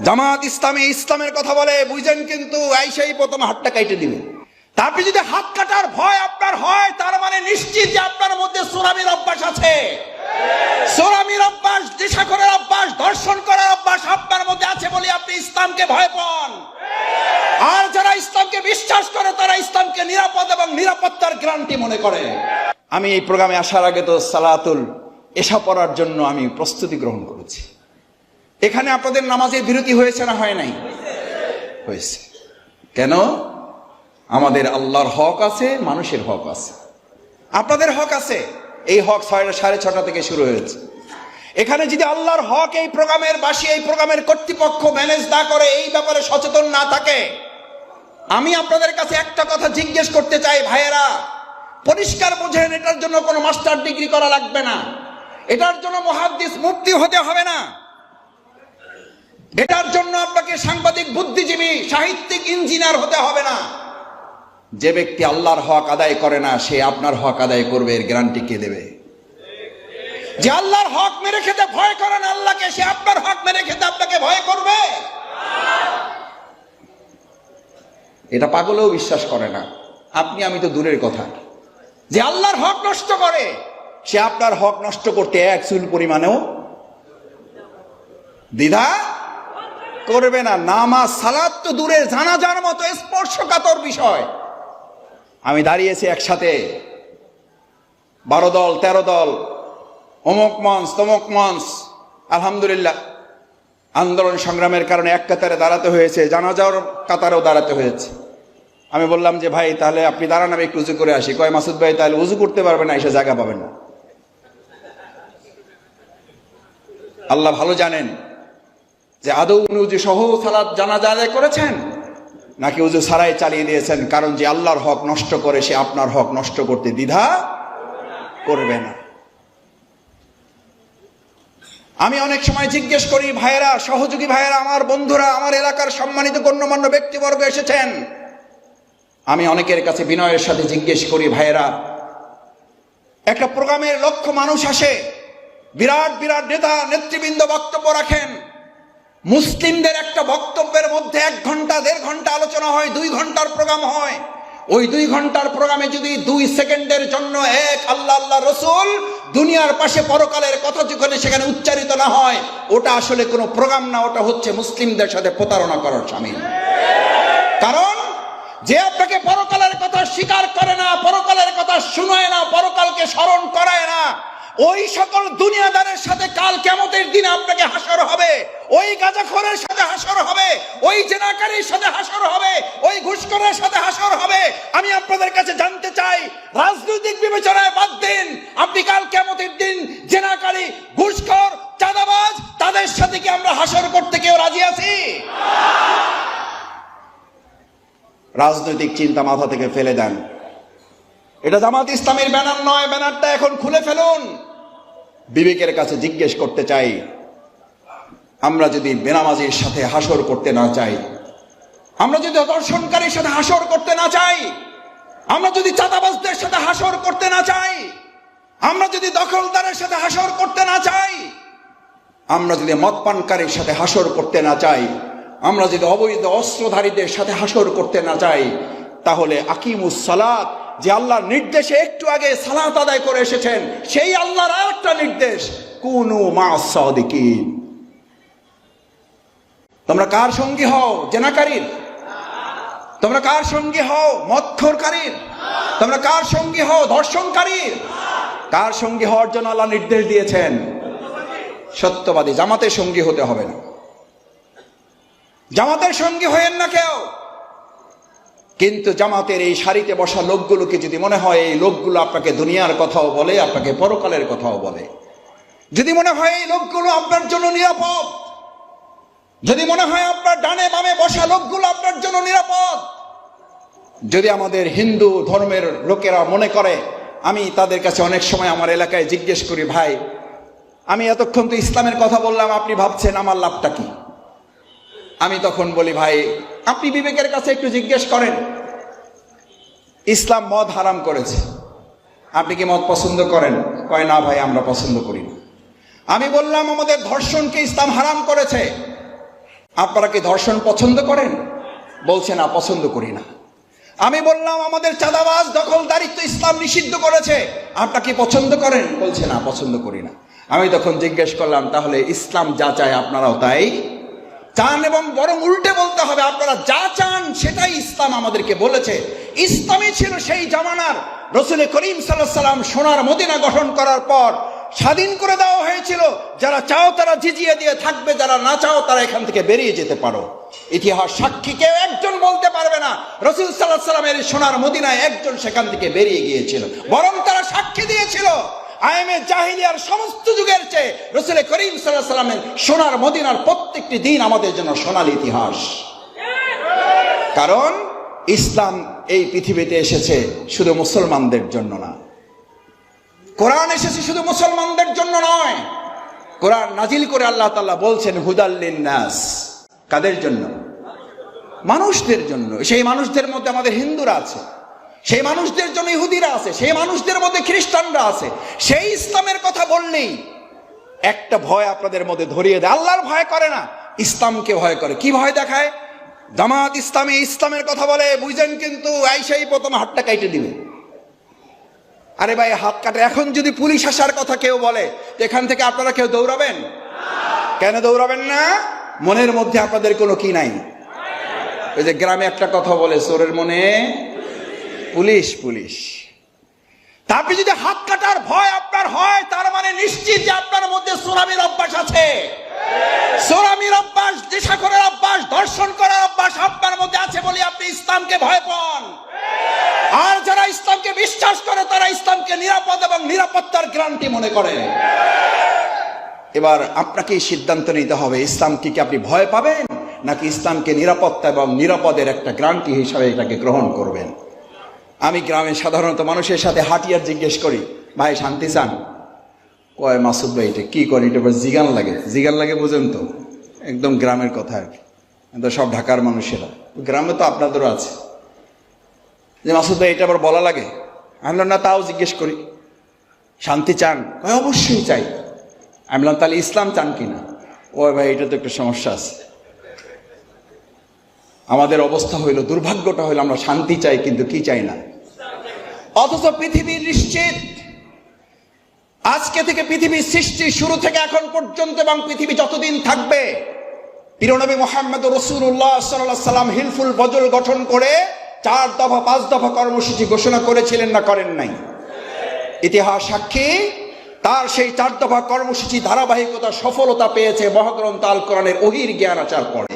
জামাত ইসলামী ইসলামের কথা বলে বুঝেন, কিন্তু আইসাই প্রথম হাতটা কাইটে দিবে। তা আপনি যদি হাত কাটার ভয় আপনার হয়, তার মানে নিশ্চিত যে আপনার মধ্যে সোরামির অভ্যাস আছে। সোরামির অভ্যাস, নেশাখোরের অভ্যাস, ধর্ষণ করার অভ্যাস আপনার মধ্যে আছে বলে আপনি ইসলামকে ভয় পান। আর যারা ইসলামকে বিশ্বাস করে তারা ইসলামকে নিরাপদ এবং নিরাপত্তার গ্যারান্টি মনে করে। আমি এই প্রোগ্রামে আসার আগে তো সালাতুল এশা পড়ার জন্য আমি প্রস্তুতি গ্রহণ করেছি। এখানে আপনাদের নামাজের বিরতি হয়েছে না হয় নাই? হয়েছে। কেন? আমাদের আল্লাহর হক আছে, মানুষের হক আছে, আপনাদের হক আছে। এই হক 6:30 থেকে শুরু হয়েছে। এখানে যদি আল্লাহর হক এই প্রোগ্রামের বাসী, এই প্রোগ্রামের কর্তৃপক্ষ ম্যানেজ না করে, এই ব্যাপারে সচেতন না থাকে, আমি আপনাদের কাছে একটা কথা জিজ্ঞেস করতে চাই ভাইয়েরা, পরিষ্কার বোঝেন, এটার জন্য কোনো মাস্টার ডিগ্রি করা লাগবে না, এটার জন্য মুহাদ্দিস মুফতি হতে হবে না, এটার জন্য আপনাকে সাংবাদিক, বুদ্ধিজীবী, সাহিত্যিক, ইঞ্জিনিয়ার হতে হবে না। যে ব্যক্তি আল্লাহর হক আদায় করে না, সে আপনার হক আদায় করবে, এর গ্যারান্টি কে দেবে? যে আল্লাহর হক মেরে খেতে ভয় করে না আল্লাহকে, সে আপনার হক মেরে খেতে আপনাকে ভয় করবে? এটা পাগলেও বিশ্বাস করে না। আপনি আমি তো দূরের কথা। যে আল্লাহর হক নষ্ট করে, সে আপনার হক নষ্ট করতে এক চুল পরিমাণেও দ্বিধা করবে না। নামাজ সালাত তো দূরের, জানাজার মতো স্পর্শকাতর বিষয়। আমি দাঁড়িয়েছি একসাথে 12 দল 13 দল, অমুক মঞ্চ তমুক মঞ্চ, আলহামদুলিল্লাহ আন্দোলন সংগ্রামের কারণে এক কাতারে দাঁড়াতে হয়েছে, জানাজার কাতারেও দাঁড়াতে হয়েছে। আমি বললাম যে ভাই তাহলে আপনি দাঁড়ান, আমি একটু উজু করে আসি। কয় মাসুদ ভাই তাহলে উজু করতে পারবেন না, এসে জায়গা পাবেন না। আল্লাহ ভালো জানেন যে আদৌ উজু সহ সালাত জানাজা আদায় করেছেন নাকি উজু ছাড়াই চালিয়ে দিয়েছেন। কারণ যে আল্লাহর হক নষ্ট করে, সে আপনার হক নষ্ট করতে দ্বিধা করবে না। আমি অনেক সময় জিজ্ঞেস করি, ভাইয়েরা, সহযোগী ভাইয়েরা, আমার বন্ধুরা, আমার এলাকার সম্মানিত গণ্যমান্য ব্যক্তিবর্গ এসেছেন, আমি অনেকের কাছে বিনয়ের সাথে জিজ্ঞেস করি, ভাইয়েরা, একটা প্রোগ্রামের লক্ষ মানুষ আসে, বিরাট বিরাট নেতা নেতৃবৃন্দ বক্তব্য রাখেন, মুসলিমদের একটা বক্তব্যের মধ্যে 1 ঘন্টা 1.5 ঘন্টা আলোচনা হয়, 2 ঘন্টার প্রোগ্রাম হয়। ওই 2 ঘন্টার প্রোগ্রামে যদি 2 সেকেন্ডের জন্য এক আল্লাহ আল্লাহ রসুল দুনিয়ার পাশে পরকালের কথা যেখানে সেখানে উচ্চারিত না হয়, ওটা আসলে কোনো প্রোগ্রাম না, ওটা হচ্ছে মুসলিমদের সাথে প্রতারণা করার শামিল। কারণ যে আপনাকে পরকালের কথা স্বীকার করে না, পরকালের কথা শুনায় না, পরকালকে স্মরণ করায় না, ওই সকল দুনিয়াদারের সাথে কাল কিয়ামতের দিন আপনাকে হাসর হবে, ওই গাঁজাখোরের সাথে হাসর হবে, ওই জেনাকারীর সাথে হাসর হবে, ওই ঘুষখোরের সাথে হাসর হবে। আমি আপনাদের কাছে জানতে চাই, রাজনৈতিক বিবেচনায় বাদ দিন, আপনি কাল কিয়ামতের দিন জেনাকারী, ঘুষখোর, চাঁদাবাজ, তাদের সাথে কি আমরা হাসর করতে কেউ রাজি আছি? রাজনৈতিক চিন্তা মাথা থেকে ফেলে দেন। এটা জামাত ইসলামের ব্যানার নয়, ব্যানারটা এখন খুলে ফেলুন। বিবেকের কাছে জিজ্ঞেস করতে চাই, আমরা যদি বেনামাজির সাথে হাসর করতে না চাই, আমরা যদি ধর্ষণকারীর সাথে হাসর করতে না চাই, আমরা যদি চাঁদাবাজদের সাথে হাসর করতে না চাই, আমরা যদি দখলদারের সাথে হাসর করতে না চাই, আমরা যদি মদপানকারীর সাথে হাসর করতে না চাই, আমরা যদি অবৈধ অস্ত্রধারীদের সাথে হাসর করতে না চাই, তাহলে আকিমুস সালাত, যে আল্লাহর নির্দেশে একটু আগে সালাত আদায় করে এসেছেন, সেই আল্লাহর আরেকটা নির্দেশ, কুনু মা'আস সাদিকিন। তোমরা কার সঙ্গী হও? জেনাকারীর? তোমরা কার সঙ্গী হও? মদখোরকারীর? তোমরা কার সঙ্গী হও? ধর্ষণকারীর? কার সঙ্গী হওয়ার জন্য আল্লাহ নির্দেশ দিয়েছেন? সত্যবাদী। জামাতের সঙ্গী হতে হবে না, জামাতের সঙ্গী হয়েন না কেউ। কিন্তু জামাতের এই সারিতে বসা লোকগুলোকে যদি মনে হয় এই লোকগুলো আপনাকে দুনিয়ার কথাও বলে, আপনাকে পরকালের কথাও বলে, যদি মনে হয় এই লোকগুলো আপনার জন্য নিরাপদ, যদি মনে হয় আপনার ডানে বামে বসা লোকগুলো আপনার জন্য নিরাপদ, যদি আমাদের হিন্দু ধর্মের লোকেরা মনে করে, আমি তাদের কাছে অনেক সময় আমার এলাকায় জিজ্ঞেস করি, ভাই আমি এতক্ষণ তো ইসলামের কথা বললাম, আপনি ভাবছেন আমার লাভটা কি? আমি তখন বলি, ভাই আপনি বিবেকের কাছে একটু জিজ্ঞেস করেন, ইসলাম মদ হারাম করেছে, আপনি কি মদ পছন্দ করেন? কয় না ভাই, আমরা পছন্দ করি না। আমি বললাম, আমাদের ধর্ষণকে ইসলাম হারাম করেছে, আপনারা কি ধর্ষণ পছন্দ করেন? বলছে না, পছন্দ করি না। আমি বললাম আমাদের চাঁদাবাজ দখলদারিত্ব ইসলাম নিষিদ্ধ করেছে, আপনারা কি পছন্দ করেন? বলছে না, পছন্দ করি না। আমি তখন জিজ্ঞেস করলাম, তাহলে ইসলাম যা চায় আপনারাও তাই চান? এবং বরং উল্টে বলতে হবে, আপনারা যা চান সেটাই ইসলাম আমাদেরকে বলেছে। ইসলামই ছিল সেই জামানার। রসুল করিম সাল্লাল্লাহু আলাইহি সাল্লাম সোনার মদিনা গঠন করার পর স্বাধীন করে দেওয়া হয়েছিল, যারা চাও তারা জিজিয়ে দিয়ে থাকবে, যারা না চাও তারা এখান থেকে বেরিয়ে যেতে পারো। ইতিহাস সাক্ষী কেউ একজন বলতে পারবে না রসুল সাল্লাল্লাহু আলাইহি সাল্লামের সোনার মদিনায় একজন সেখান থেকে বেরিয়ে গিয়েছিল, বরং তারা সাক্ষী দিয়েছিল আইমে জাহিলিয়ার সমস্ত যুগের চেয়ে রসুল করিম সাল্লাল্লাহু আলাইহি সাল্লামের সোনার মদিনার প্রত্যেকটি দিন আমাদের জন্য সোনালী ইতিহাস। কারণ ইসলাম এই পৃথিবীতে এসেছে শুধু মুসলমানদের জন্য না, কোরআন এসেছে শুধু মুসলমানদের জন্য নয়। কোরআন নাজিল করে আল্লাহ তাআলা বলছেন হুদাল লিন্নাস। কাদের জন্য? মানুষদের জন্য। সেই মানুষদের মধ্যে আমাদের হিন্দুরা আছে, সেই মানুষদের জন্য ইহুদিরা আছে, সেই মানুষদের মধ্যে খ্রিস্টানরা আছে। সেই ইসলামের কথা বললেই একটা ভয় আপনাদের মধ্যে ধরিয়ে দেয়। আল্লাহর ভয় করে না, ইসলামকে ভয় করে। কি ভয় দেখায়? জামাত ইসলামী ইসলামের কথা বলে, বুঝেন কিন্তু আইসাই প্রথম হাতটা কাইটে দিবে। আরে ভাই, হাত কাটে। এখন যদি পুলিশ আসার কথা কেউ বলে, এখান থেকে আপনারা কেউ দৌড়াবেন? কেন দৌড়াবেন না? মনের মধ্যে আপনাদের কোনো কি নাই? ওই যে গ্রামে একটা কথা বলে, চোরের মনে পুলিশ পুলিশ। তা আপনি যদি হাত কাটার ভয় আপনার হয়, তার মানে নিশ্চিত যে আপনার মধ্যে চোরামির অভ্যাস আছে। চোরামির অভ্যাস, নেশাখোরের অভ্যাস, ধর্ষণ করার অভ্যাস আপনার মধ্যে আছে বলে আপনি ইসলামকে ভয় পান। আর যারা ইসলামকে বিশ্বাস করে তারা ইসলামকে নিরাপদ এবং নিরাপত্তার গ্যারান্টি মনে করে। এবার আপনাকে সিদ্ধান্ত নিতে হবে, ইসলামকে কি আপনি ভয় পাবেন, নাকি ইসলামকে নিরাপত্তা এবং নিরাপদের একটা গ্যারান্টি হিসাবে এটাকে গ্রহণ করবেন? আমি গ্রামে সাধারণত মানুষের সাথে হাঁটিয়ার জিজ্ঞেস করি, ভাই শান্তি চান? কয় মাসুদ ভাই এটা কি করি, এটা জিগান লাগে। জিগান লাগে বুঝেন তো, একদম গ্রামের কথা আর কি। সব ঢাকার মানুষেরা, গ্রামে তো আপনাদেরও আছে, যে মাসুদ ভাই এটা আবার বলা লাগে। আমি বললাম না, তাও জিজ্ঞেস করি শান্তি চান? কয় অবশ্যই চাই। আমি বললাম তাহলে ইসলাম চান কিনা? ওই ভাই এটা তো একটা সমস্যা আছে। আমাদের অবস্থা হইল, দুর্ভাগ্যটা হইল, আমরা শান্তি চাই কিন্তু কি চাই না। অথচ পৃথিবীর নিশ্চিত আজকে থেকে পৃথিবীর সৃষ্টি শুরু থেকে এখন পর্যন্ত এবং পৃথিবী যতদিন থাকবে, প্রিয়নবী মুহাম্মদ রাসূলুল্লাহ সাল্লাল্লাহু আলাইহি সাল্লাম হিলফুল বদল গঠন করে 4 দফা 5 দফা কর্মসূচি ঘোষণা করেছিলেন না করেন নাই? ইতিহাস সাক্ষী, তার সেই 4 দফা কর্মসূচি ধারাবাহিকতা সফলতা পেয়েছে মহাগ্রন্থ আল কোরআনের ওহীর জ্ঞান আসার পরে।